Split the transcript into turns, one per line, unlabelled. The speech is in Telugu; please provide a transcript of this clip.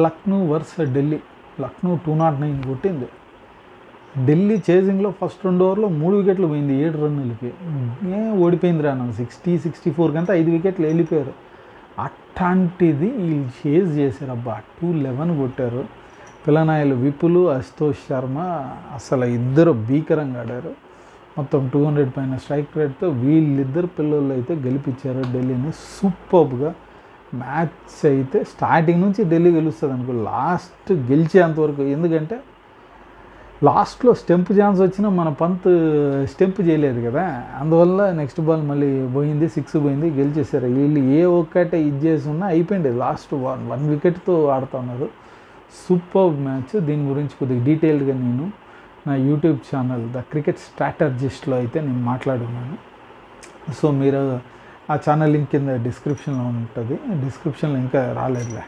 లక్నో వర్సెస్ ఢిల్లీ. లక్నో 209 కొట్టింది. ఢిల్లీ చేజింగ్లో ఫస్ట్ 2 ఓవర్లో 3 వికెట్లు పోయింది 7 రన్నులకి. ఓడిపోయింది రాను 60-64 కంతా 5 వికెట్లు వెళ్ళిపోయారు. అట్లాంటిది వీళ్ళు చేజ్ చేశారు. అబ్బా 211 కొట్టారు. పిల్లనాయలు విపులు, అశుతోష్ శర్మ అసలు ఇద్దరు భీకరంగా ఆడారు. మొత్తం 200 పైన స్ట్రైక్ రేట్తో వీళ్ళిద్దరు పిల్లలు అయితే గెలిపించారు ఢిల్లీని సూపర్గా. మ్యాచ్ అయితే స్టార్టింగ్ నుంచి ఢిల్లీ గెలుస్తుంది అనుకో, లాస్ట్ గెలిచేంతవరకు. ఎందుకంటే లాస్ట్లో స్టెంప్ ఛాన్స్ వచ్చినా మన పంత్ స్టెంప్ చేయలేదు కదా, అందువల్ల నెక్స్ట్ బాల్ మళ్ళీ పోయింది, 6 పోయింది, గెలిచేశారు. వీళ్ళు ఏ ఒక్కటే ఇది చేసి ఉన్నా అయిపోయింది. లాస్ట్ 1 వికెట్తో ఆడుతున్నారు. Super match. దీని గురించి కొద్దిగా డీటెయిల్డ్గా నేను నా యూట్యూబ్ ఛానల్ ద క్రికెట్ స్ట్రాటజిస్ట్లో అయితే నేను మాట్లాడున్నాను. సో మీరు ఆ ఛానల్ లింక్ కింద డిస్క్రిప్షన్లో ఉంటుంది. డిస్క్రిప్షన్లో ఇంకా రాలేదులే.